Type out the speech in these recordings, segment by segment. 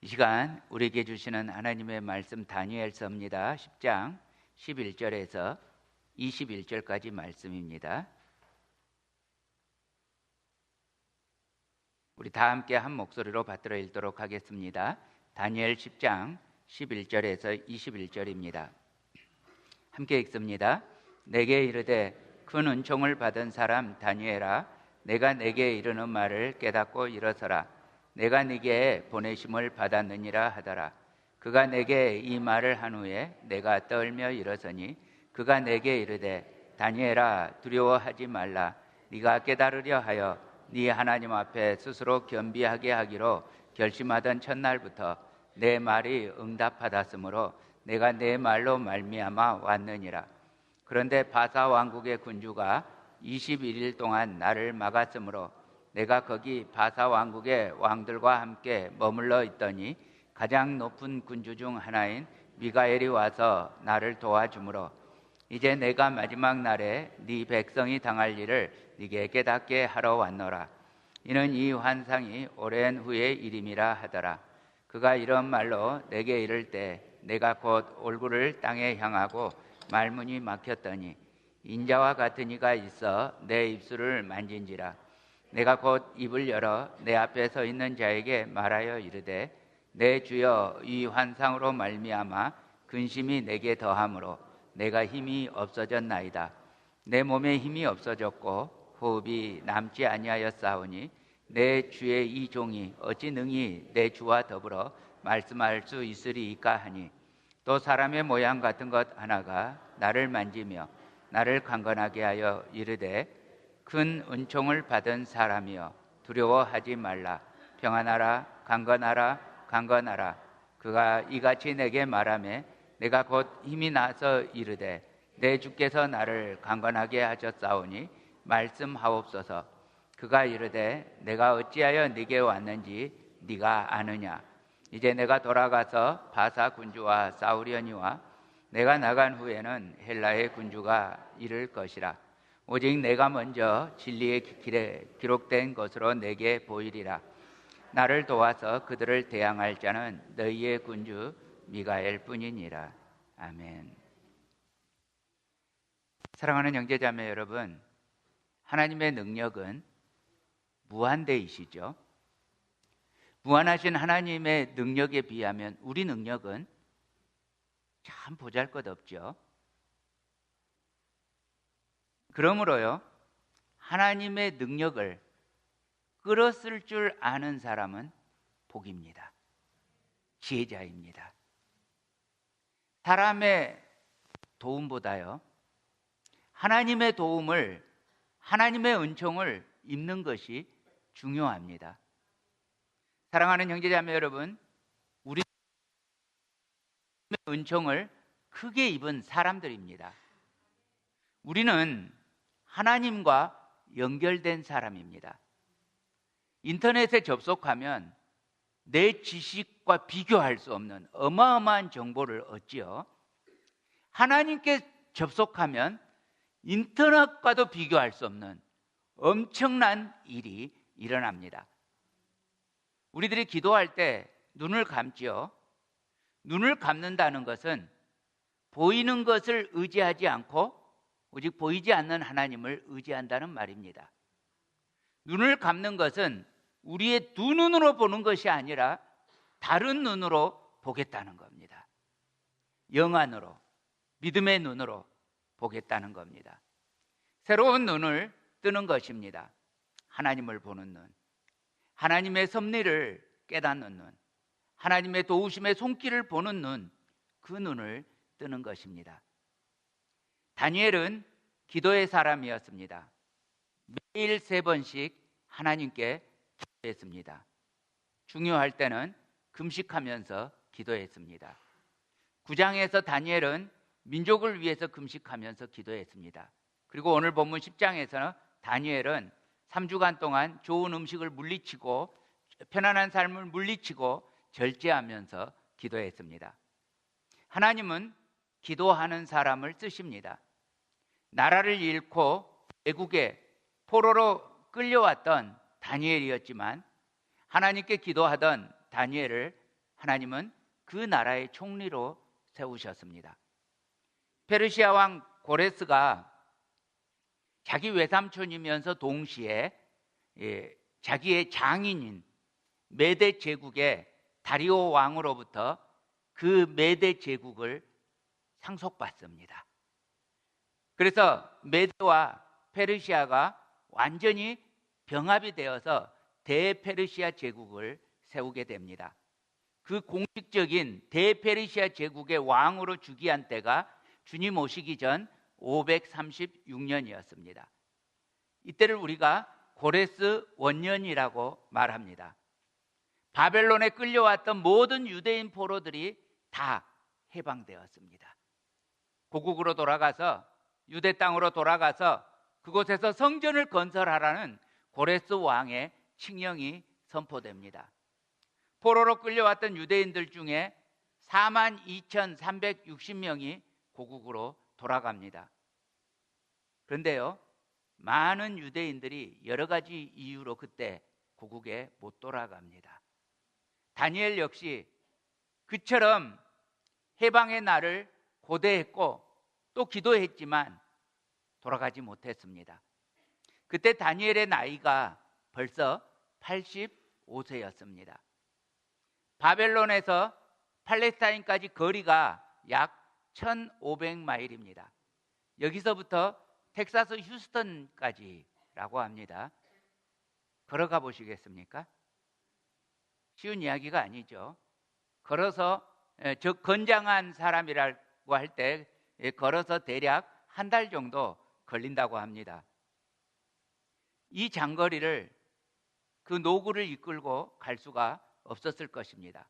이 시간 우리에게 주시는 하나님의 말씀 다니엘서입니다. 10장 11절에서 21절까지 말씀입니다. 우리 다 함께 한 목소리로 받들어 읽도록 하겠습니다. 다니엘 10장 11절에서 21절입니다. 함께 읽습니다. 내게 이르되 큰 은총을 받은 사람 다니엘아, 내가 내게 이르는 말을 깨닫고 일어서라. 내가 네게 보내심을 받았느니라 하더라. 그가 내게 이 말을 한 후에 내가 떨며 일어서니 그가 내게 이르되 다니엘아, 두려워하지 말라. 네가 깨달으려 하여 네 하나님 앞에 스스로 겸비하게 하기로 결심하던 첫날부터 내 말이 응답받았으므로 내가 내 말로 말미암아 왔느니라. 그런데 바사 왕국의 군주가 21일 동안 나를 막았으므로 내가 거기 바사 왕국의 왕들과 함께 머물러 있더니 가장 높은 군주 중 하나인 미가엘이 와서 나를 도와주므로 이제 내가 마지막 날에 네 백성이 당할 일을 네게 깨닫게 하러 왔노라. 이는 이 환상이 오랜 후의 일임이라 하더라. 그가 이런 말로 내게 이를 때 내가 곧 얼굴을 땅에 향하고 말문이 막혔더니 인자와 같은 이가 있어 내 입술을 만진지라. 내가 곧 입을 열어 내 앞에 서 있는 자에게 말하여 이르되 내 주여, 이 환상으로 말미암아 근심이 내게 더함으로 내가 힘이 없어졌나이다. 내 몸에 힘이 없어졌고 호흡이 남지 아니하였사오니 내 주의 이 종이 어찌 능히 내 주와 더불어 말씀할 수 있으리이까 하니 또 사람의 모양 같은 것 하나가 나를 만지며 나를 강건하게 하여 이르되 큰 은총을 받은 사람이여, 두려워하지 말라. 평안하라, 강건하라, 강건하라. 그가 이같이 내게 말하매 내가 곧 힘이 나서 이르되 내 주께서 나를 강건하게 하셨사오니 말씀하옵소서. 그가 이르되 내가 어찌하여 네게 왔는지 네가 아느냐. 이제 내가 돌아가서 바사 군주와 싸우려니와 내가 나간 후에는 헬라의 군주가 이를 것이라. 오직 내가 먼저 진리의 길에 기록된 것으로 내게 보이리라. 나를 도와서 그들을 대항할 자는 너희의 군주 미가엘 뿐이니라. 아멘. 사랑하는 형제자매 여러분, 하나님의 능력은 무한대이시죠. 무한하신 하나님의 능력에 비하면 우리 능력은 참 보잘것없죠. 그러므로요, 하나님의 능력을 끌어쓸 줄 아는 사람은 복입니다. 지혜자입니다. 사람의 도움보다요, 하나님의 도움을, 하나님의 은총을 입는 것이 중요합니다. 사랑하는 형제자매 여러분, 우리 은총을 크게 입은 사람들입니다. 우리는 하나님과 연결된 사람입니다. 인터넷에 접속하면 내 지식과 비교할 수 없는 어마어마한 정보를 얻지요. 하나님께 접속하면 인터넷과도 비교할 수 없는 엄청난 일이 일어납니다. 우리들이 기도할 때 눈을 감지요. 눈을 감는다는 것은 보이는 것을 의지하지 않고 오직 보이지 않는 하나님을 의지한다는 말입니다. 눈을 감는 것은 우리의 두 눈으로 보는 것이 아니라 다른 눈으로 보겠다는 겁니다. 영안으로, 믿음의 눈으로 보겠다는 겁니다. 새로운 눈을 뜨는 것입니다. 하나님을 보는 눈, 하나님의 섭리를 깨닫는 눈, 하나님의 도우심의 손길을 보는 눈, 그 눈을 뜨는 것입니다. 다니엘은 기도의 사람이었습니다. 매일 3번씩 하나님께 기도했습니다. 중요할 때는 금식하면서 기도했습니다. 9장에서 다니엘은 민족을 위해서 금식하면서 기도했습니다. 그리고 오늘 본문 10장에서는 다니엘은 3주간 동안 좋은 음식을 물리치고 편안한 삶을 물리치고 절제하면서 기도했습니다. 하나님은 기도하는 사람을 쓰십니다. 나라를 잃고 외국에 포로로 끌려왔던 다니엘이었지만 하나님께 기도하던 다니엘을 하나님은 그 나라의 총리로 세우셨습니다. 페르시아 왕 고레스가 자기 외삼촌이면서 동시에 자기의 장인인 메데 제국의 다리오 왕으로부터 그 메데 제국을 상속받습니다. 그래서 메데와 페르시아가 완전히 병합이 되어서 대페르시아 제국을 세우게 됩니다. 그 공식적인 대페르시아 제국의 왕으로 즉위한 때가 주님 오시기 전 536년이었습니다. 이때를 우리가 고레스 원년이라고 말합니다. 바벨론에 끌려왔던 모든 유대인 포로들이 다 해방되었습니다. 고국으로 돌아가서 유대 땅으로 돌아가서 그곳에서 성전을 건설하라는 고레스 왕의 칙령이 선포됩니다. 포로로 끌려왔던 유대인들 중에 42,360명이 고국으로 돌아갑니다. 그런데요, 많은 유대인들이 여러 가지 이유로 그때 고국에 못 돌아갑니다. 다니엘 역시 그처럼 해방의 날을 고대했고 또 기도했지만 돌아가지 못했습니다. 그때 다니엘의 나이가 벌써 85세였습니다. 바벨론에서 팔레스타인까지 거리가 약 1,500마일입니다. 여기서부터 텍사스 휴스턴까지라고 합니다. 걸어가 보시겠습니까? 쉬운 이야기가 아니죠. 걸어서 저 건장한 사람이라고 할 때 걸어서 대략 한 달 정도 걸린다고 합니다. 이 장거리를 그 노구를 이끌고 갈 수가 없었을 것입니다.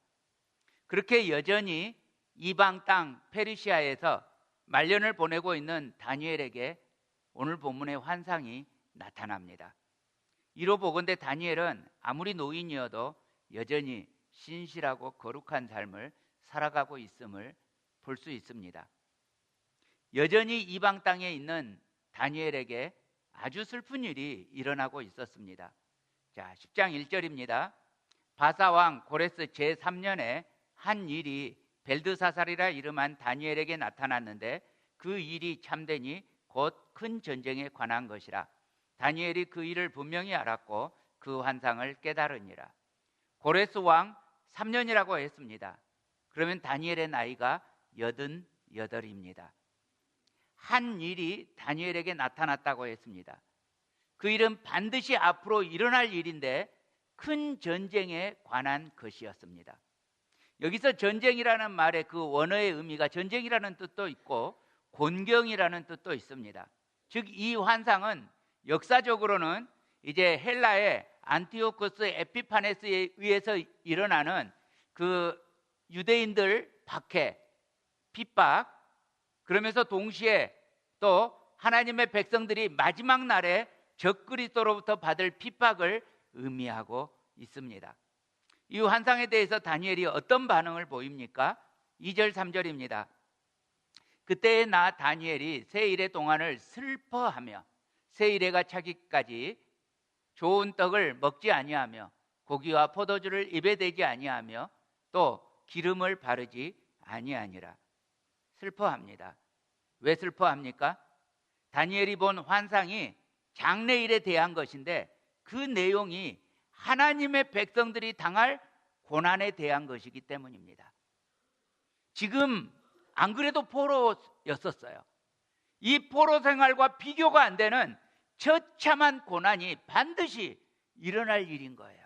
그렇게 여전히 이방 땅 페르시아에서 말년을 보내고 있는 다니엘에게 오늘 본문의 환상이 나타납니다. 이로 보건대 다니엘은 아무리 노인이어도 여전히 신실하고 거룩한 삶을 살아가고 있음을 볼 수 있습니다. 여전히 이방 땅에 있는 다니엘에게 아주 슬픈 일이 일어나고 있었습니다. 자, 10장 1절입니다. 바사왕 고레스 제3년에 한 일이 벨드사살이라 이름한 다니엘에게 나타났는데 그 일이 참되니 곧 큰 전쟁에 관한 것이라. 다니엘이 그 일을 분명히 알았고 그 환상을 깨달으니라. 고레스 왕 3년이라고 했습니다. 그러면 다니엘의 나이가 88입니다. 한 일이 다니엘에게 나타났다고 했습니다. 그 일은 반드시 앞으로 일어날 일인데 큰 전쟁에 관한 것이었습니다. 여기서 전쟁이라는 말의 그 원어의 의미가 전쟁이라는 뜻도 있고 곤경이라는 뜻도 있습니다. 즉 이 환상은 역사적으로는 이제 헬라의 안티오코스 에피파네스에 의해서 일어나는 그 유대인들 박해, 핍박, 그러면서 동시에 또 하나님의 백성들이 마지막 날에 적그리스도로부터 받을 핍박을 의미하고 있습니다. 이 환상에 대해서 다니엘이 어떤 반응을 보입니까? 2절 3절입니다. 그때의 나 다니엘이 새 일의 동안을 슬퍼하며 새 일해가 차기까지 좋은 떡을 먹지 아니하며 고기와 포도주를 입에 대지 아니하며 또 기름을 바르지 아니하니라. 슬퍼합니다. 왜 슬퍼합니까? 다니엘이 본 환상이 장래일에 대한 것인데 그 내용이 하나님의 백성들이 당할 고난에 대한 것이기 때문입니다. 지금 안 그래도 포로였었어요. 이 포로 생활과 비교가 안 되는 처참한 고난이 반드시 일어날 일인 거예요.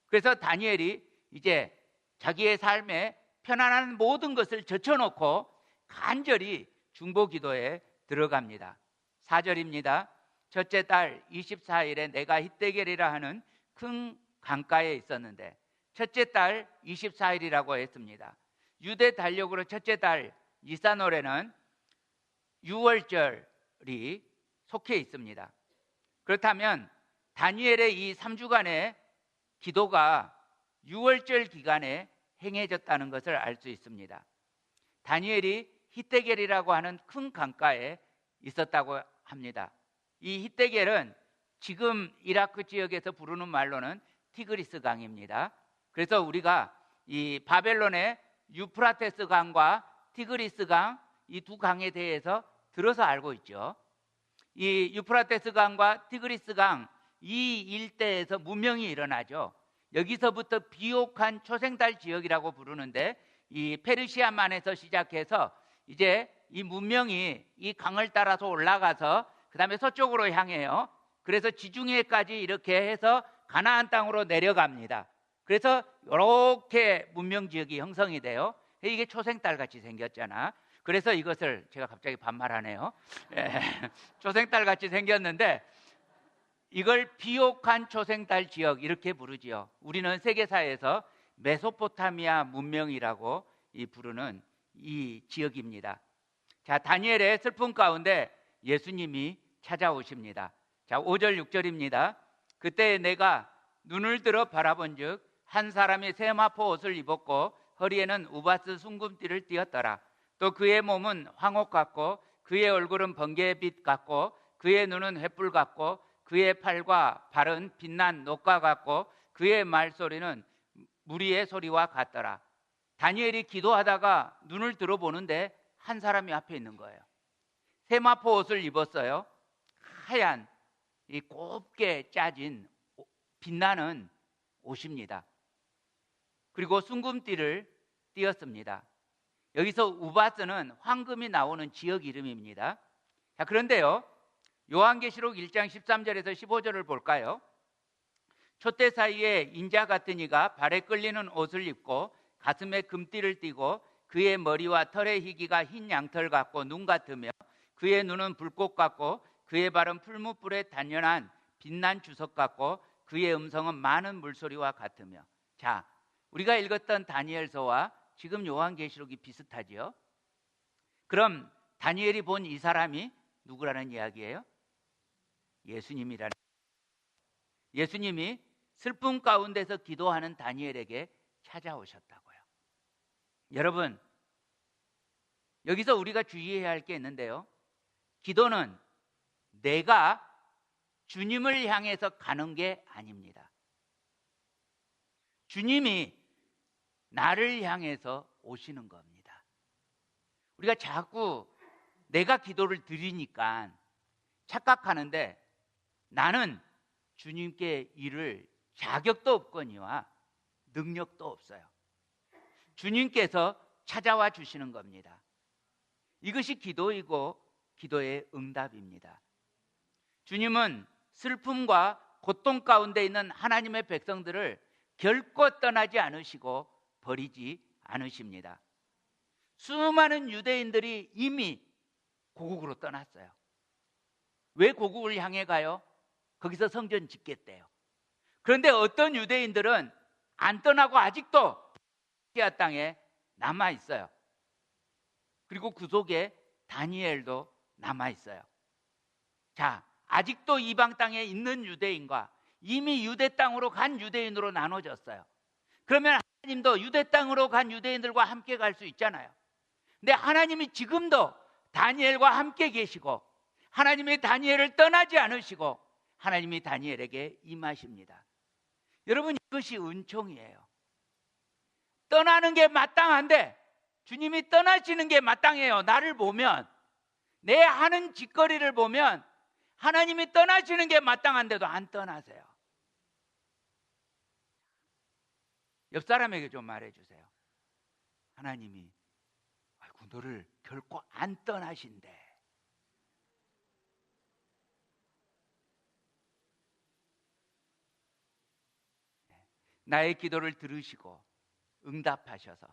그래서 다니엘이 이제 자기의 삶에 편안한 모든 것을 젖혀놓고 간절히 중보기도에 들어갑니다. 4절입니다. 첫째 달 24일에 내가 히데겔이라 하는 큰 강가에 있었는데 첫째 달 24일이라고 했습니다. 유대 달력으로 첫째 달 니산월에는 6월절이 속해 있습니다. 그렇다면 다니엘의 이 3주간의 기도가 6월절 기간에 행해졌다는 것을 알 수 있습니다. 다니엘이 히데겔이라고 하는 큰 강가에 있었다고 합니다. 이 히데겔은 지금 이라크 지역에서 부르는 말로는 티그리스 강입니다. 그래서 우리가 이 바벨론의 유프라테스 강과 티그리스 강, 이 두 강에 대해서 들어서 알고 있죠. 이 유프라테스 강과 티그리스 강 이 일대에서 문명이 일어나죠. 여기서부터 비옥한 초생달 지역이라고 부르는데, 이 페르시아만에서 시작해서 이제 이 문명이 이 강을 따라서 올라가서 그 다음에 서쪽으로 향해요. 그래서 지중해까지 이렇게 해서 가나안 땅으로 내려갑니다. 그래서 이렇게 문명 지역이 형성이 돼요. 이게 초생달 같이 생겼잖아. 그래서 이것을 제가 갑자기 반말하네요. 초생달 같이 생겼는데 이걸 비옥한 초생달 지역 이렇게 부르지요. 우리는 세계사에서 메소포타미아 문명이라고 부르는 이 지역입니다. 자, 다니엘의 슬픔 가운데 예수님이 찾아오십니다. 자, 5절 6절입니다. 그때 내가 눈을 들어 바라본즉 한 사람이 세마포 옷을 입었고 허리에는 우바스 순금띠를 띠었더라. 또 그의 몸은 황옥 같고 그의 얼굴은 번개빛 같고 그의 눈은 횃불 같고 그의 팔과 발은 빛난 녹과 같고 그의 말소리는 무리의 소리와 같더라. 다니엘이 기도하다가 눈을 들어보는데 한 사람이 앞에 있는 거예요. 세마포 옷을 입었어요. 하얀 이 곱게 짜진 빛나는 옷입니다. 그리고 순금띠를 띄었습니다. 여기서 우바스는 황금이 나오는 지역 이름입니다. 자, 그런데요, 요한계시록 1장 13절에서 15절을 볼까요? 촛대 사이에 인자 같은 이가 발에 끌리는 옷을 입고 가슴에 금띠를 띠고 그의 머리와 털의 희기가 흰 양털 같고 눈 같으며 그의 눈은 불꽃 같고 그의 발은 풀무불에 단연한 빛난 주석 같고 그의 음성은 많은 물소리와 같으며. 자, 우리가 읽었던 다니엘서와 지금 요한계시록이 비슷하지요? 그럼 다니엘이 본 이 사람이 누구라는 이야기예요? 예수님이라는. 예수님이 슬픔 가운데서 기도하는 다니엘에게 찾아오셨다고요. 여러분, 여기서 우리가 주의해야 할 게 있는데요, 기도는 내가 주님을 향해서 가는 게 아닙니다. 주님이 나를 향해서 오시는 겁니다. 우리가 자꾸 내가 기도를 드리니까 착각하는데 나는 주님께 이를 자격도 없거니와 능력도 없어요. 주님께서 찾아와 주시는 겁니다. 이것이 기도이고 기도의 응답입니다. 주님은 슬픔과 고통 가운데 있는 하나님의 백성들을 결코 떠나지 않으시고 버리지 않으십니다. 수많은 유대인들이 이미 고국으로 떠났어요. 왜 고국을 향해 가요? 거기서 성전 짓겠대요. 그런데 어떤 유대인들은 안 떠나고 아직도 시아 땅에 남아 있어요. 그리고 그 속에 다니엘도 남아 있어요. 자, 아직도 이방 땅에 있는 유대인과 이미 유대 땅으로 간 유대인으로 나눠졌어요. 그러면 하나님도 유대 땅으로 간 유대인들과 함께 갈 수 있잖아요. 근데 하나님이 지금도 다니엘과 함께 계시고 하나님이 다니엘을 떠나지 않으시고 하나님이 다니엘에게 임하십니다. 여러분, 이것이 은총이에요. 떠나는 게 마땅한데 주님이 떠나시는 게 마땅해요. 나를 보면, 내 하는 짓거리를 보면 하나님이 떠나시는 게 마땅한데도 안 떠나세요. 옆 사람에게 좀 말해주세요. 하나님이 아이고 너를 결코 안 떠나신대. 나의 기도를 들으시고 응답하셔서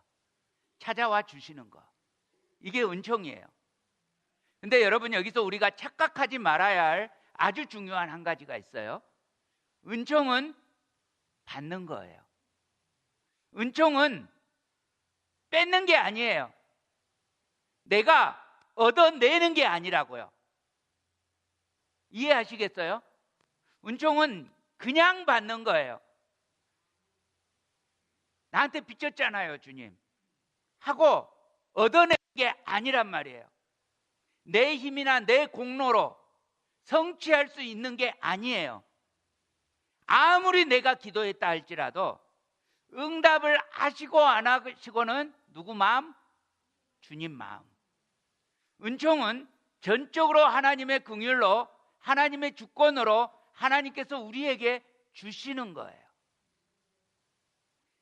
찾아와 주시는 거, 이게 은총이에요. 근데 여러분, 여기서 우리가 착각하지 말아야 할 아주 중요한 한 가지가 있어요. 은총은 받는 거예요. 은총은 뺏는 게 아니에요. 내가 얻어내는 게 아니라고요. 이해하시겠어요? 은총은 그냥 받는 거예요. 나한테 빚졌잖아요, 주님 하고 얻어내는 게 아니란 말이에요. 내 힘이나 내 공로로 성취할 수 있는 게 아니에요. 아무리 내가 기도했다 할지라도 응답을 하시고 안 하시고는 누구 마음? 주님 마음. 은총은 전적으로 하나님의 긍휼로, 하나님의 주권으로 하나님께서 우리에게 주시는 거예요.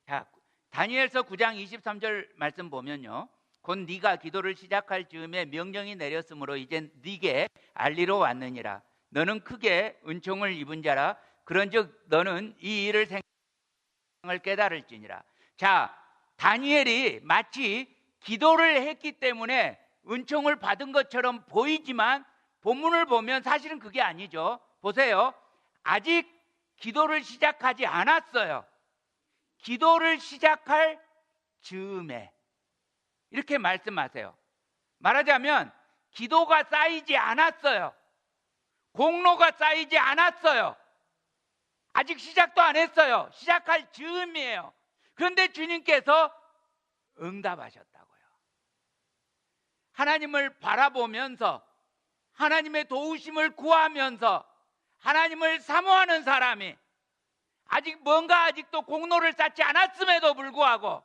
자, 다니엘서 9장 23절 말씀 보면요, 곧 네가 기도를 시작할 즈음에 명령이 내렸으므로 이제 네게 알리러 왔느니라. 너는 크게 은총을 입은 자라. 그런즉 너는 이 일을 생각을 깨달을지니라. 자, 다니엘이 마치 기도를 했기 때문에 은총을 받은 것처럼 보이지만 본문을 보면 사실은 그게 아니죠. 보세요. 아직 기도를 시작하지 않았어요. 기도를 시작할 즈음에 이렇게 말씀하세요. 말하자면 기도가 쌓이지 않았어요. 공로가 쌓이지 않았어요. 아직 시작도 안 했어요. 시작할 즈음이에요. 그런데 주님께서 응답하셨다고요. 하나님을 바라보면서 하나님의 도우심을 구하면서 하나님을 사모하는 사람이 아직 뭔가 아직도 공로를 쌓지 않았음에도 불구하고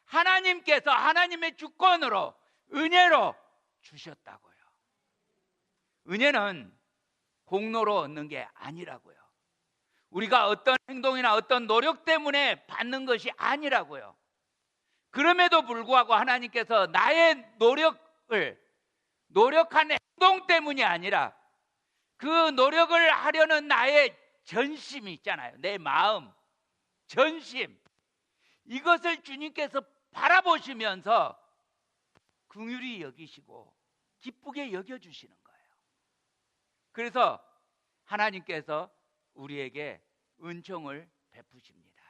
하나님께서 하나님의 주권으로 은혜로 주셨다고요. 은혜는 공로로 얻는 게 아니라고요. 우리가 어떤 행동이나 어떤 노력 때문에 받는 것이 아니라고요. 그럼에도 불구하고 하나님께서 나의 노력한 행동 때문이 아니라 그 노력을 하려는 나의 전심이 있잖아요. 내 마음, 전심, 이것을 주님께서 바라보시면서 긍휼히 여기시고 기쁘게 여겨주시는 거예요. 그래서 하나님께서 우리에게 은총을 베푸십니다.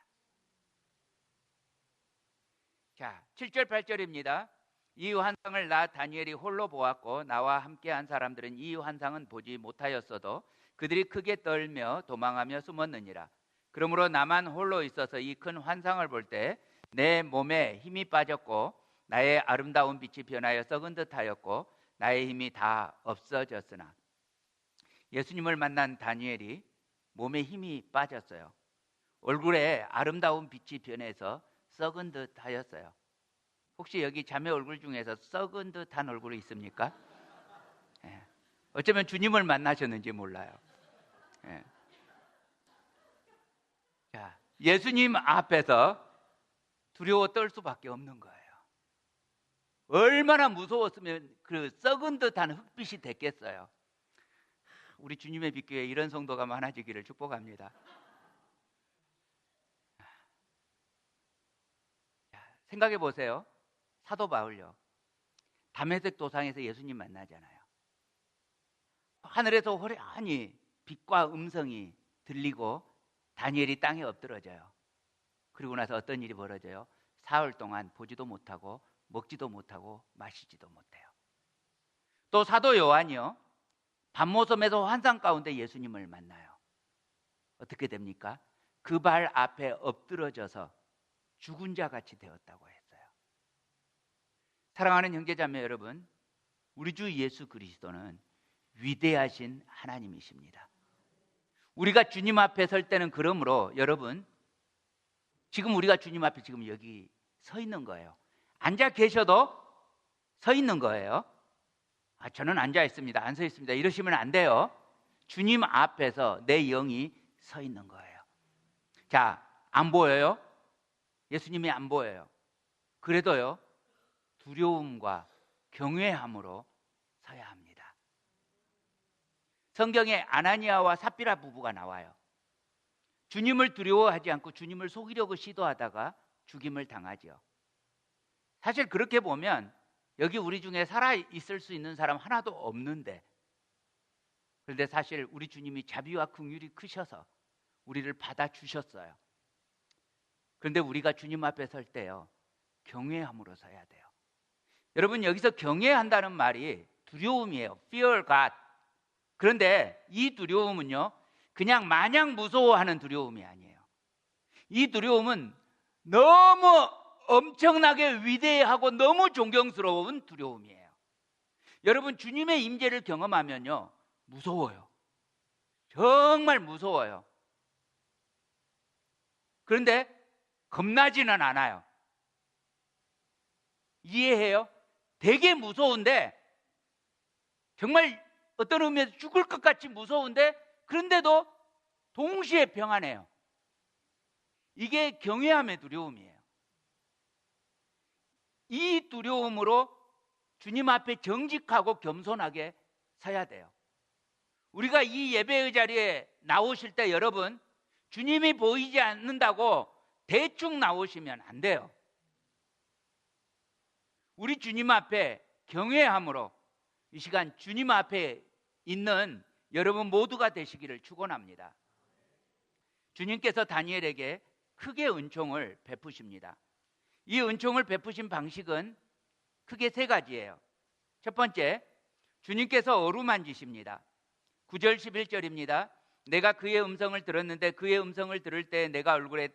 자, 7절 8절입니다. 이 환상을 나 다니엘이 홀로 보았고 나와 함께한 사람들은 이 환상은 보지 못하였어도 그들이 크게 떨며 도망하며 숨었느니라. 그러므로 나만 홀로 있어서 이 큰 환상을 볼 때 내 몸에 힘이 빠졌고 나의 아름다운 빛이 변하여 썩은 듯하였고 나의 힘이 다 없어졌으나. 예수님을 만난 다니엘이 몸에 힘이 빠졌어요. 얼굴에 아름다운 빛이 변해서 썩은 듯하였어요. 혹시 여기 자매 얼굴 중에서 썩은 듯한 얼굴이 있습니까? 예. 어쩌면 주님을 만나셨는지 몰라요. 예. 자, 예수님 앞에서 두려워 떨 수밖에 없는 거예요. 얼마나 무서웠으면 그 썩은 듯한 흙빛이 됐겠어요. 우리 주님의 빛교회에 이런 성도가 많아지기를 축복합니다. 생각해 보세요. 사도 바울요, 다메섹 도상에서 예수님 만나잖아요. 하늘에서 호련히 빛과 음성이 들리고 다니엘이 땅에 엎드러져요. 그리고 나서 어떤 일이 벌어져요? 사흘 동안 보지도 못하고 먹지도 못하고 마시지도 못해요. 또 사도 요한이요, 밤모섬에서 환상 가운데 예수님을 만나요. 어떻게 됩니까? 그 발 앞에 엎드러져서 죽은 자 같이 되었다고 했어요. 사랑하는 형제자매 여러분, 우리 주 예수 그리스도는 위대하신 하나님이십니다. 우리가 주님 앞에 설 때는 그러므로 여러분, 지금 우리가 주님 앞에 지금 여기 서 있는 거예요. 앉아 계셔도 서 있는 거예요. 저는 앉아 있습니다, 안 서 있습니다, 이러시면 안 돼요. 주님 앞에서 내 영이 서 있는 거예요. 자, 안 보여요? 예수님이 안 보여요. 그래도요, 두려움과 경외함으로 서야 합니다. 성경에 아나니아와 삽비라 부부가 나와요. 주님을 두려워하지 않고 주님을 속이려고 시도하다가 죽임을 당하죠. 사실 그렇게 보면 여기 우리 중에 살아 있을 수 있는 사람 하나도 없는데, 그런데 사실 우리 주님이 자비와 긍휼이 크셔서 우리를 받아주셨어요. 그런데 우리가 주님 앞에 설 때요, 경외함으로 서야 돼요. 여러분, 여기서 경외한다는 말이 두려움이에요. Fear God. 그런데 이 두려움은요, 그냥 마냥 무서워하는 두려움이 아니에요. 이 두려움은 너무 엄청나게 위대하고 너무 존경스러운 두려움이에요. 여러분, 주님의 임재를 경험하면요, 무서워요. 정말 무서워요. 그런데 겁나지는 않아요. 이해해요? 되게 무서운데, 정말 어떤 의미에서 죽을 것 같이 무서운데, 그런데도 동시에 평안해요. 이게 경외함의 두려움이에요. 이 두려움으로 주님 앞에 정직하고 겸손하게 서야 돼요. 우리가 이 예배의 자리에 나오실 때 여러분, 주님이 보이지 않는다고 대충 나오시면 안 돼요. 우리 주님 앞에 경외함으로 이 시간 주님 앞에 있는 여러분 모두가 되시기를 축원합니다. 주님께서 다니엘에게 크게 은총을 베푸십니다. 이 은총을 베푸신 방식은 크게 세 가지예요. 첫 번째, 주님께서 어루만지십니다. 9절 11절입니다. 내가 그의 음성을 들었는데 그의 음성을 들을 때 내가 얼굴을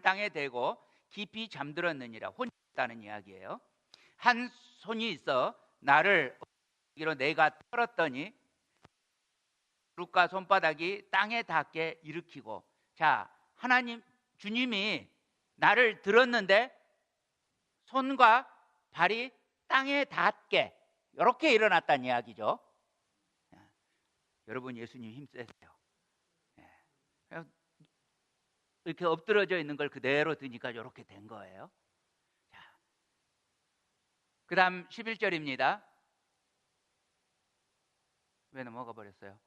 땅에 대고 깊이 잠들었느니라. 혼이 있다는 이야기예요. 한 손이 있어 나를 내가 털었더니 무릎과 손바닥이 땅에 닿게 일으키고, 자, 하나님 주님이 나를 들었는데 손과 발이 땅에 닿게 이렇게 일어났다는 이야기죠. 여러분, 예수님 힘세세요. 이렇게 엎드러져 있는 걸 그대로 드니까 이렇게 된 거예요. 그 다음 11절입니다. 왜 넘어가 버렸어요?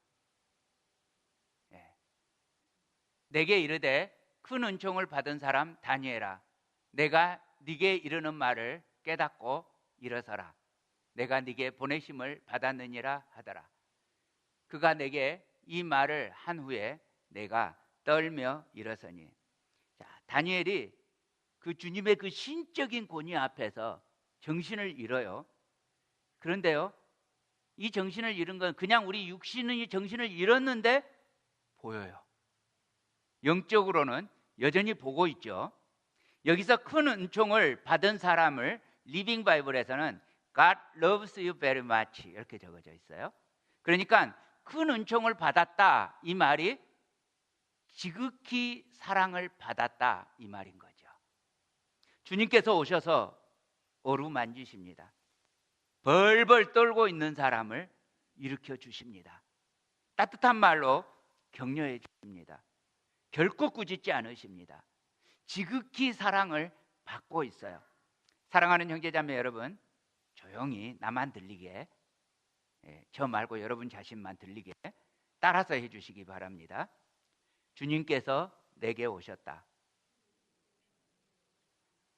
내게 이르되 큰 은총을 받은 사람 다니엘아, 내가 네게 이르는 말을 깨닫고 일어서라. 내가 네게 보내심을 받았느니라 하더라. 그가 내게 이 말을 한 후에 내가 떨며 일어서니. 자, 다니엘이 그 주님의 그 신적인 권위 앞에서 정신을 잃어요. 그런데요, 이 정신을 잃은 건 그냥 우리 육신의 정신을 잃었는데 보여요. 영적으로는 여전히 보고 있죠. 여기서 큰 은총을 받은 사람을 리빙 바이블에서는 God loves you very much 이렇게 적어져 있어요. 그러니까 큰 은총을 받았다, 이 말이 지극히 사랑을 받았다, 이 말인 거죠. 주님께서 오셔서 어루만지십니다. 벌벌 떨고 있는 사람을 일으켜 주십니다. 따뜻한 말로 격려해 주십니다. 결코 꾸짖지 않으십니다. 지극히 사랑을 받고 있어요. 사랑하는 형제자매 여러분, 조용히 나만 들리게, 저 말고 여러분 자신만 들리게 따라서 해주시기 바랍니다. 주님께서 내게 오셨다.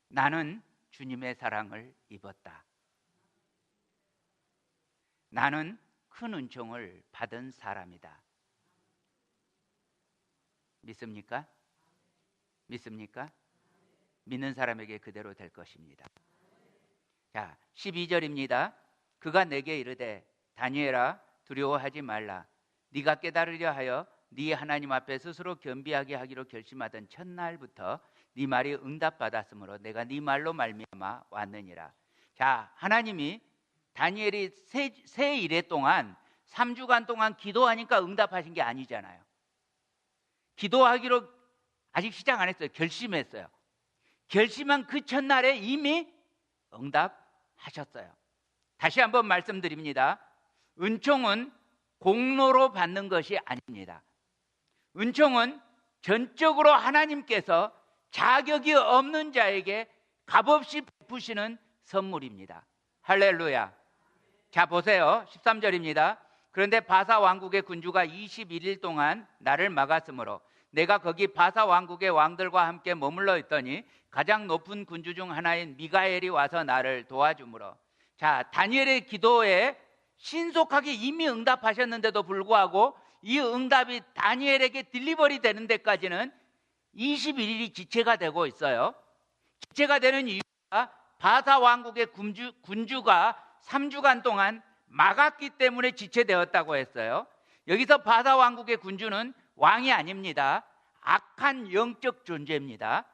나는 주님의 사랑을 입었다. 나는 큰 은총을 받은 사람이다. 믿습니까? 믿습니까? 믿는 사람에게 그대로 될 것입니다. 자, 12절입니다. 그가 내게 이르되 다니엘아, 두려워하지 말라. 네가 깨달으려 하여 네 하나님 앞에 스스로 겸비하게 하기로 결심하던 첫날부터 네 말이 응답받았으므로 내가 네 말로 말미암아 왔느니라. 자, 하나님이 다니엘이 세 일해 동안 3주간 동안 기도하니까 응답하신 게 아니잖아요. 기도하기로 아직 시작 안 했어요. 결심했어요. 결심한 그 첫날에 이미 응답하셨어요. 다시 한번 말씀드립니다. 은총은 공로로 받는 것이 아닙니다. 은총은 전적으로 하나님께서 자격이 없는 자에게 값없이 베푸시는 선물입니다. 할렐루야. 자, 보세요. 13절입니다. 그런데 바사 왕국의 군주가 21일 동안 나를 막았으므로 내가 거기 바사 왕국의 왕들과 함께 머물러 있더니 가장 높은 군주 중 하나인 미가엘이 와서 나를 도와주므로. 자, 다니엘의 기도에 신속하게 이미 응답하셨는데도 불구하고 이 응답이 다니엘에게 딜리버리 되는 데까지는 21일이 지체가 되고 있어요. 지체가 되는 이유가 바사 왕국의 군주가 3주간 동안 막았기 때문에 지체되었다고 했어요. 여기서 바사 왕국의 군주는 왕이 아닙니다. 악한 영적 존재입니다.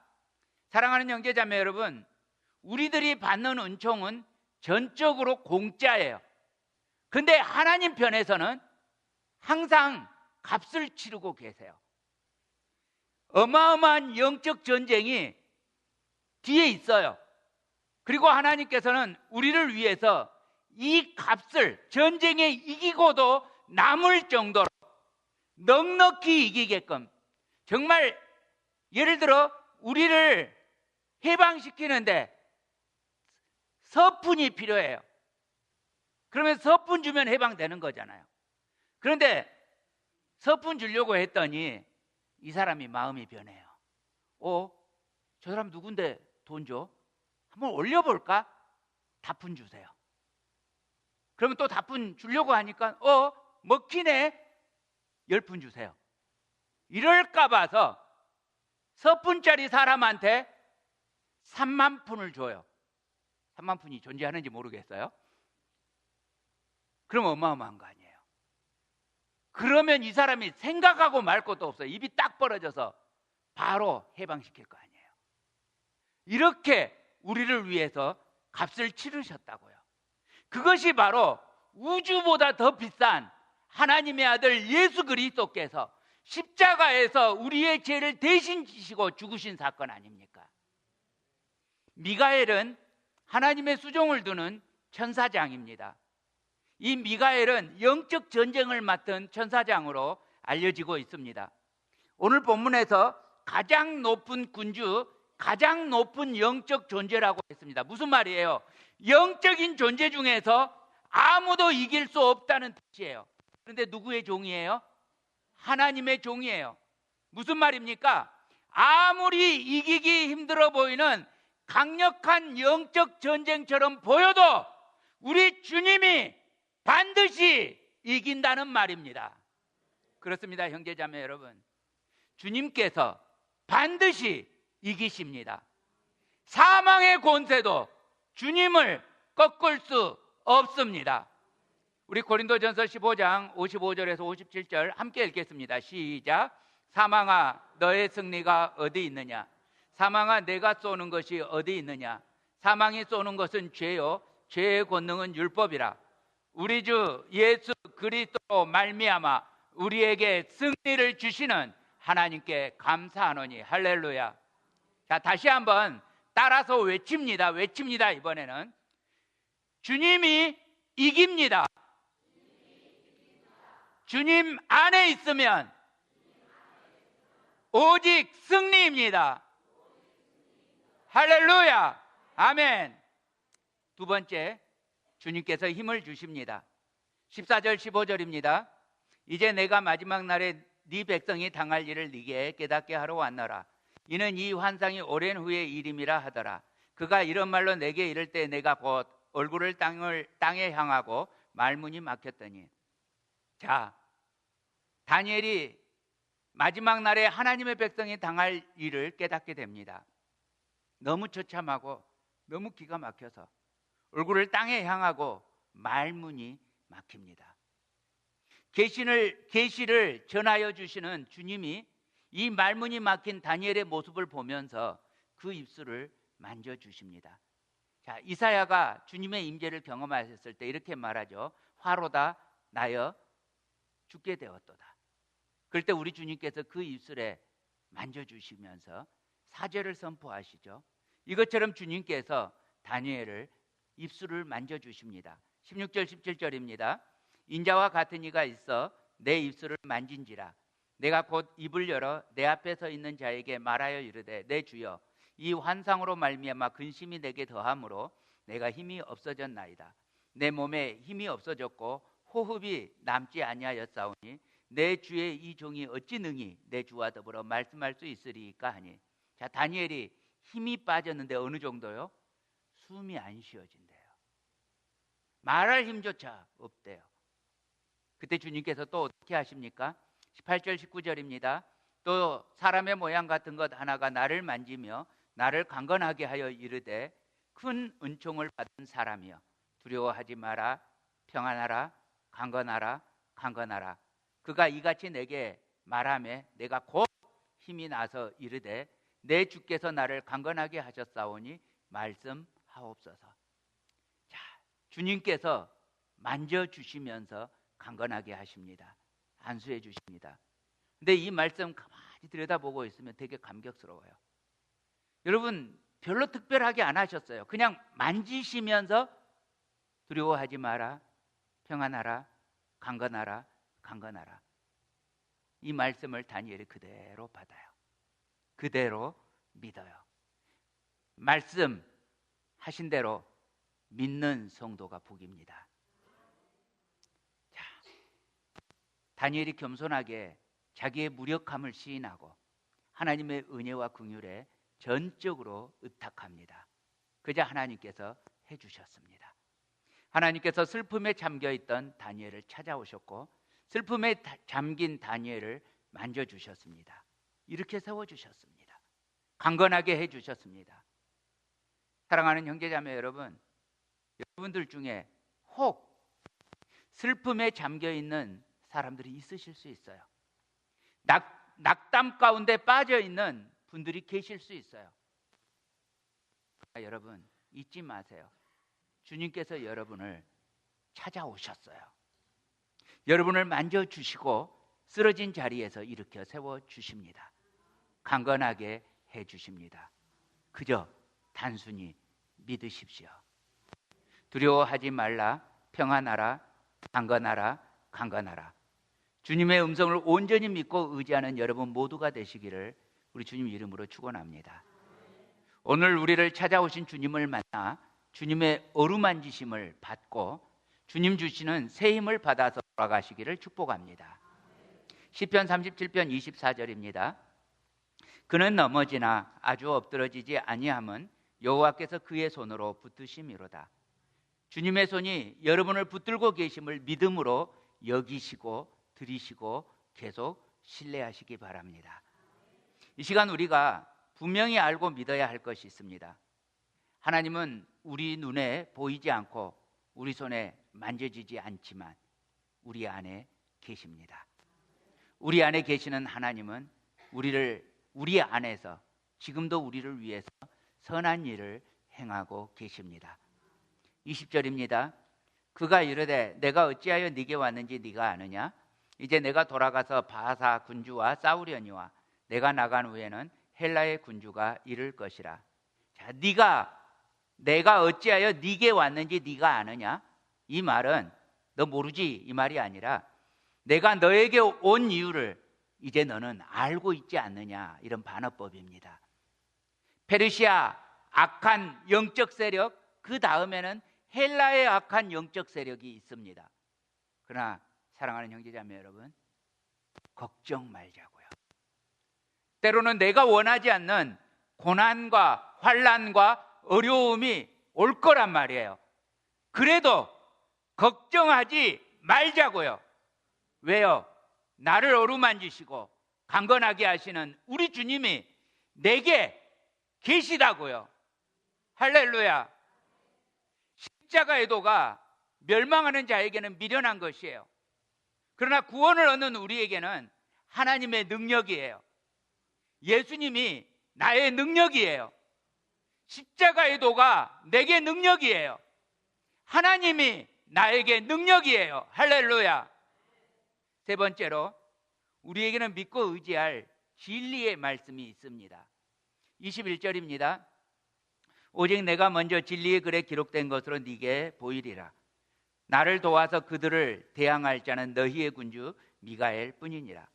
사랑하는 형제자매 여러분, 우리들이 받는 은총은 전적으로 공짜예요. 근데 하나님 편에서는 항상 값을 치르고 계세요. 어마어마한 영적 전쟁이 뒤에 있어요. 그리고 하나님께서는 우리를 위해서 이 값을 전쟁에 이기고도 남을 정도로 넉넉히 이기게끔, 정말 예를 들어 우리를 해방시키는데 서푼이 필요해요. 그러면 서푼 주면 해방되는 거잖아요. 그런데 서푼 주려고 했더니 이 사람이 마음이 변해요. 저 사람 누군데 돈 줘? 한번 올려볼까? 다푼 주세요. 그러면 또 다푼 주려고 하니까 먹히네. 10푼 주세요. 이럴까 봐서 서푼짜리 사람한테 3만 푼을 줘요. 3만 푼이 존재하는지 모르겠어요. 그럼 어마어마한 거 아니에요. 그러면 이 사람이 생각하고 말 것도 없어요. 입이 딱 벌어져서 바로 해방시킬 거 아니에요. 이렇게 우리를 위해서 값을 치르셨다고요. 그것이 바로 우주보다 더 비싼 하나님의 아들 예수 그리스도께서 십자가에서 우리의 죄를 대신 지시고 죽으신 사건 아닙니까? 미가엘은 하나님의 수종을 두는 천사장입니다. 이 미가엘은 영적 전쟁을 맡은 천사장으로 알려지고 있습니다. 오늘 본문에서 가장 높은 군주, 가장 높은 영적 존재라고 했습니다. 무슨 말이에요? 영적인 존재 중에서 아무도 이길 수 없다는 뜻이에요. 그런데 누구의 종이에요? 하나님의 종이에요. 무슨 말입니까? 아무리 이기기 힘들어 보이는 강력한 영적 전쟁처럼 보여도 우리 주님이 반드시 이긴다는 말입니다. 그렇습니다, 형제자매 여러분. 주님께서 반드시 이기십니다. 사망의 권세도 주님을 꺾을 수 없습니다. 우리 고린도전서 15장 55절에서 57절 함께 읽겠습니다. 시작. 사망아 너의 승리가 어디 있느냐? 사망아 내가 쏘는 것이 어디 있느냐? 사망이 쏘는 것은 죄요 죄의 권능은 율법이라. 우리 주 예수 그리스도로 말미암아 우리에게 승리를 주시는 하나님께 감사하노니. 할렐루야. 자, 다시 한번 따라서 외칩니다. 이번에는 주님이 이깁니다. 주님 안에 있으면 오직 승리입니다. 할렐루야. 아멘. 두 번째, 주님께서 힘을 주십니다. 14절 15절입니다. 이제 내가 마지막 날에 네 백성이 당할 일을 네게 깨닫게 하러 왔노라. 이는 이 환상이 오랜 후의 일임이라 하더라. 그가 이런 말로 내게 이를 때 내가 곧 얼굴을 땅에 향하고 말문이 막혔더니. 자, 다니엘이 마지막 날에 하나님의 백성이 당할 일을 깨닫게 됩니다. 너무 처참하고 너무 기가 막혀서 얼굴을 땅에 향하고 말문이 막힙니다. 계시를 전하여 주시는 주님이 이 말문이 막힌 다니엘의 모습을 보면서 그 입술을 만져주십니다. 자, 이사야가 주님의 임재를 경험하셨을 때 이렇게 말하죠. 화로다 나여 죽게 되었도다. 그럴 때 우리 주님께서 그 입술에 만져주시면서 사죄를 선포하시죠. 이것처럼 주님께서 다니엘을 입술을 만져주십니다. 16절 17절입니다. 인자와 같은 이가 있어 내 입술을 만진지라. 내가 곧 입을 열어 내 앞에 서 있는 자에게 말하여 이르되 내 주여 이 환상으로 말미암아 근심이 내게 더함으로 내가 힘이 없어졌나이다. 내 몸에 힘이 없어졌고 호흡이 남지 아니하였사오니 내 주의 이 종이 어찌 능히 내 주와 더불어 말씀할 수 있으리까 하니. 자, 다니엘이 힘이 빠졌는데 어느 정도요? 숨이 안 쉬어진대요. 말할 힘조차 없대요. 그때 주님께서 또 어떻게 하십니까? 18절 19절입니다. 또 사람의 모양 같은 것 하나가 나를 만지며 나를 강건하게 하여 이르되 큰 은총을 받은 사람이여 두려워하지 마라. 평안하라. 강건하라. 강건하라. 그가 이같이 내게 말하매 내가 곧 힘이 나서 이르되 내 주께서 나를 강건하게 하셨사오니 말씀하옵소서. 자, 주님께서 만져주시면서 강건하게 하십니다. 안수해 주십니다. 근데 이 말씀 가만히 들여다보고 있으면 되게 감격스러워요. 여러분 별로 특별하게 안 하셨어요. 그냥 만지시면서 두려워하지 마라, 평안하라, 강건하라, 강건하라. 이 말씀을 다니엘이 그대로 받아요. 그대로 믿어요. 말씀하신 대로 믿는 성도가 복입니다. 자, 다니엘이 겸손하게 자기의 무력함을 시인하고 하나님의 은혜와 긍휼에 전적으로 의탁합니다. 그저 하나님께서 해주셨습니다. 하나님께서 슬픔에 잠겨있던 다니엘을 찾아오셨고 슬픔에 잠긴 다니엘을 만져주셨습니다. 이렇게 세워주셨습니다. 강건하게 해주셨습니다. 사랑하는 형제자매 여러분, 여러분들 중에 혹 슬픔에 잠겨있는 사람들이 있으실 수 있어요. 낙담 가운데 빠져있는 분들이 계실 수 있어요. 여러분 잊지 마세요. 주님께서 여러분을 찾아오셨어요. 여러분을 만져주시고 쓰러진 자리에서 일으켜 세워주십니다. 강건하게 해주십니다. 그저 단순히 믿으십시오. 두려워하지 말라, 평안하라, 강건하라, 강건하라. 주님의 음성을 온전히 믿고 의지하는 여러분 모두가 되시기를 우리 주님 이름으로 축원합니다. 오늘 우리를 찾아오신 주님을 만나 주님의 어루만지심을 받고 주님 주시는 새 힘을 받아서 돌아가시기를 축복합니다. 시편 37편 24절입니다. 그는 넘어지나 아주 엎드러지지 아니함은 여호와께서 그의 손으로 붙드심이로다. 주님의 손이 여러분을 붙들고 계심을 믿음으로 여기시고 들이시고 계속 신뢰하시기 바랍니다. 이 시간 우리가 분명히 알고 믿어야 할 것이 있습니다. 하나님은 우리 눈에 보이지 않고 우리 손에 만져지지 않지만 우리 안에 계십니다. 우리 안에 계시는 하나님은 우리 안에서 지금도 우리를 위해서 선한 일을 행하고 계십니다. 20절입니다. 그가 이르되 내가 어찌하여 네게 왔는지 네가 아느냐? 이제 내가 돌아가서 바사 군주와 싸우려니와 내가 나간 후에는 헬라의 군주가 이를 것이라. 자, 내가 어찌하여 네게 왔는지 네가 아느냐? 이 말은 너 모르지 이 말이 아니라 내가 너에게 온 이유를 이제 너는 알고 있지 않느냐, 이런 반어법입니다. 페르시아 악한 영적 세력, 그 다음에는 헬라의 악한 영적 세력이 있습니다. 그러나 사랑하는 형제자매 여러분, 걱정 말자고요. 때로는 내가 원하지 않는 고난과 환난과 어려움이 올 거란 말이에요. 그래도 걱정하지 말자고요. 왜요? 나를 어루만지시고 강건하게 하시는 우리 주님이 내게 계시다고요. 할렐루야. 십자가의 도가 멸망하는 자에게는 미련한 것이에요. 그러나 구원을 얻는 우리에게는 하나님의 능력이에요. 예수님이 나의 능력이에요. 십자가의 도가 내게 능력이에요. 하나님이 나에게 능력이에요. 할렐루야. 세 번째로 우리에게는 믿고 의지할 진리의 말씀이 있습니다. 21절입니다. 오직 내가 먼저 진리의 글에 기록된 것으로 네게 보이리라. 나를 도와서 그들을 대항할 자는 너희의 군주 미가엘 뿐이니라.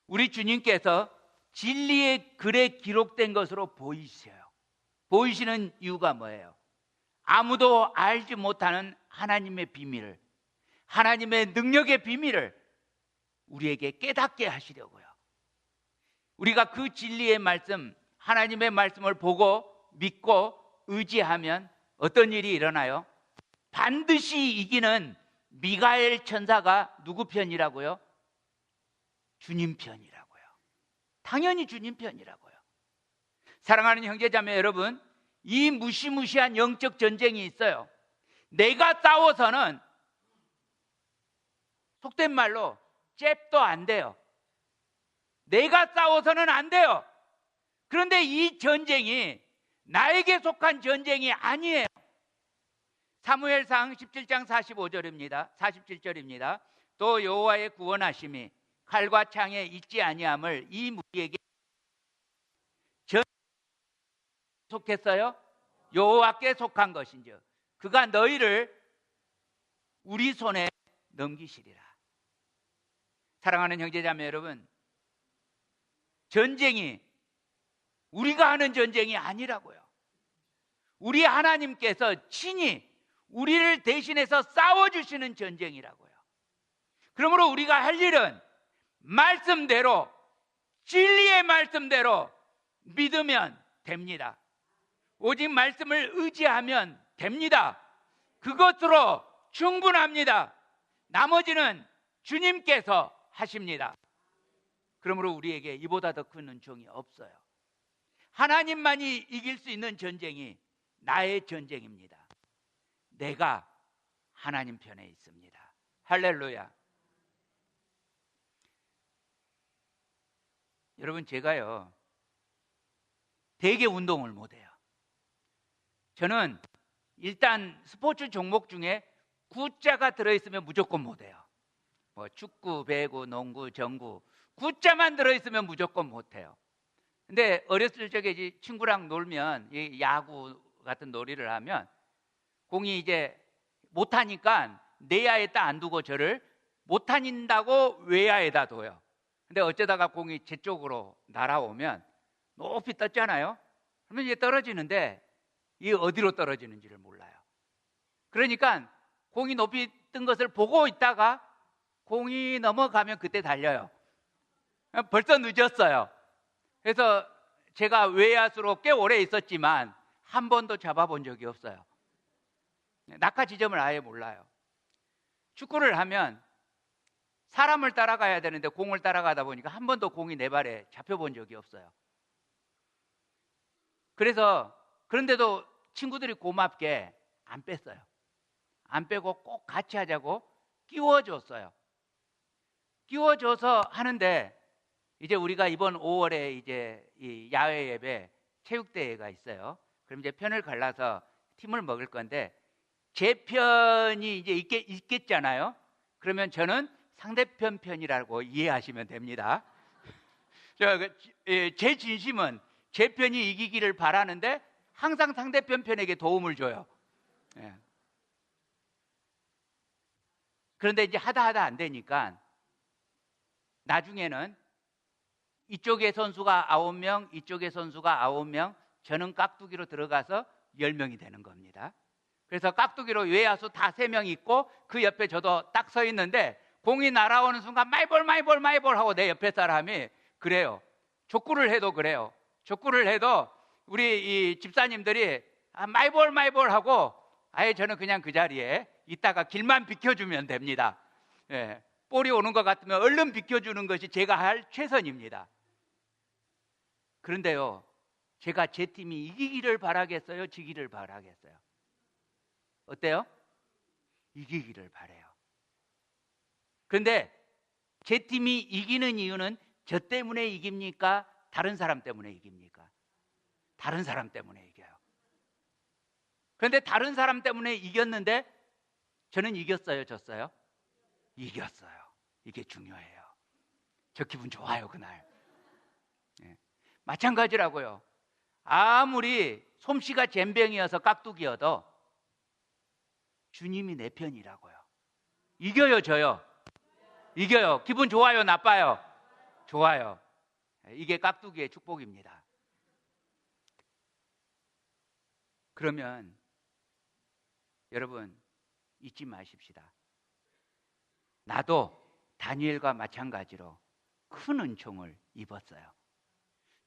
우리 주님께서 진리의 글에 기록된 것으로 보이세요. 보이시는 이유가 뭐예요? 아무도 알지 못하는 하나님의 비밀을, 하나님의 능력의 비밀을 우리에게 깨닫게 하시려고요. 우리가 그 진리의 말씀, 하나님의 말씀을 보고 믿고 의지하면 어떤 일이 일어나요? 반드시 이기는 미가엘 천사가 누구 편이라고요? 주님 편이라고요. 당연히 주님 편이라고요. 사랑하는 형제자매 여러분, 이 무시무시한 영적 전쟁이 있어요. 내가 싸워서는 속된 말로 잽도 안 돼요. 내가 싸워서는 안 돼요. 그런데 이 전쟁이 나에게 속한 전쟁이 아니에요. 사무엘상 17장 47절입니다. 또 여호와의 구원하심이 칼과 창에 있지 아니함을 이 무리에게 전 속했어요? 여호와께 속한 것인즉 그가 너희를 우리 손에 넘기시리라. 사랑하는 형제자매 여러분, 전쟁이 우리가 하는 전쟁이 아니라고요. 우리 하나님께서 친히 우리를 대신해서 싸워주시는 전쟁이라고요. 그러므로 우리가 할 일은 말씀대로, 진리의 말씀대로 믿으면 됩니다. 오직 말씀을 의지하면 됩니다. 그것으로 충분합니다. 나머지는 주님께서 하십니다. 그러므로 우리에게 이보다 더 큰 은총이 없어요. 하나님만이 이길 수 있는 전쟁이 나의 전쟁입니다. 내가 하나님 편에 있습니다. 할렐루야. 여러분, 제가요 되게 운동을 못해요. 저는 일단 스포츠 종목 중에 구자가 들어있으면 무조건 못해요. 뭐 축구, 배구, 농구, 정구 구자만 들어있으면 무조건 못해요. 근데 어렸을 적에 이제 친구랑 놀면 이 야구 같은 놀이를 하면 공이 이제 못하니까 내야에다 안 두고 저를 못하닌다고 외야에다 둬요. 근데 어쩌다가 공이 제 쪽으로 날아오면 높이 떴잖아요. 그러면 이게 떨어지는데 이게 어디로 떨어지는지를 몰라요. 그러니까 공이 높이 뜬 것을 보고 있다가 공이 넘어가면 그때 달려요. 벌써 늦었어요. 그래서 제가 외야수로 꽤 오래 있었지만 한 번도 잡아본 적이 없어요. 낙하 지점을 아예 몰라요. 축구를 하면 사람을 따라가야 되는데 공을 따라가다 보니까 한 번도 공이 내 발에 잡혀본 적이 없어요. 그런데도 친구들이 고맙게 안 뺐어요. 안 빼고 꼭 같이 하자고 끼워줬어요. 끼워줘서 하는데 이제 우리가 이번 5월에 이제 이 야외 예배 체육대회가 있어요. 그럼 이제 편을 갈라서 팀을 먹을 건데 제 편이 이제 있겠잖아요. 그러면 저는 상대편 편이라고 이해하시면 됩니다. 제 진심은 제 편이 이기기를 바라는데 항상 상대편 편에게 도움을 줘요. 그런데 이제 하다 안 되니까 나중에는 이쪽의 선수가 9명, 이쪽의 선수가 9명, 저는 깍두기로 들어가서 10명이 되는 겁니다. 그래서 깍두기로 외야수 다 3명 있고 그 옆에 저도 딱 서 있는데 공이 날아오는 순간 마이볼 하고 내 옆에 사람이 그래요. 족구를 해도 그래요. 족구를 해도 우리 이 집사님들이 마이볼 하고 아예 저는 그냥 그 자리에 있다가 길만 비켜주면 됩니다. 예, 볼이 오는 것 같으면 얼른 비켜주는 것이 제가 할 최선입니다. 그런데요, 제가 제 팀이 이기기를 바라겠어요? 지기를 바라겠어요? 어때요? 이기기를 바라요. 그런데 제 팀이 이기는 이유는 저 때문에 이깁니까? 다른 사람 때문에 이깁니까? 다른 사람 때문에 이겨요. 그런데 다른 사람 때문에 이겼는데 저는 이겼어요? 졌어요? 이겼어요. 이게 중요해요. 저 기분 좋아요, 그날. 네. 마찬가지라고요. 아무리 솜씨가 젬병이어서 깍두기여도 주님이 내 편이라고요. 이겨요, 져요? 이겨요. 기분 좋아요, 나빠요? 좋아요. 이게 깍두기의 축복입니다. 그러면 여러분 잊지 마십시다. 나도 다니엘과 마찬가지로 큰 은총을 입었어요.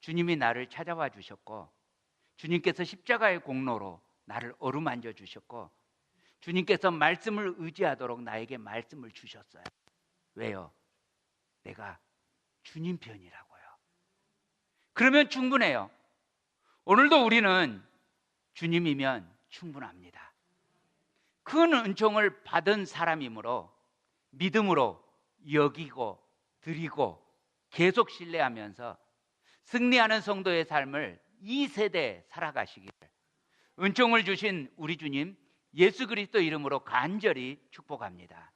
주님이 나를 찾아와 주셨고 주님께서 십자가의 공로로 나를 어루만져 주셨고 주님께서 말씀을 의지하도록 나에게 말씀을 주셨어요. 왜요? 내가 주님 편이라고요. 그러면 충분해요. 오늘도 우리는 주님이면 충분합니다. 큰 은총을 받은 사람이므로 믿음으로 여기고 드리고 계속 신뢰하면서 승리하는 성도의 삶을 이 세대에 살아가시기를 은총을 주신 우리 주님 예수 그리스도 이름으로 간절히 축복합니다.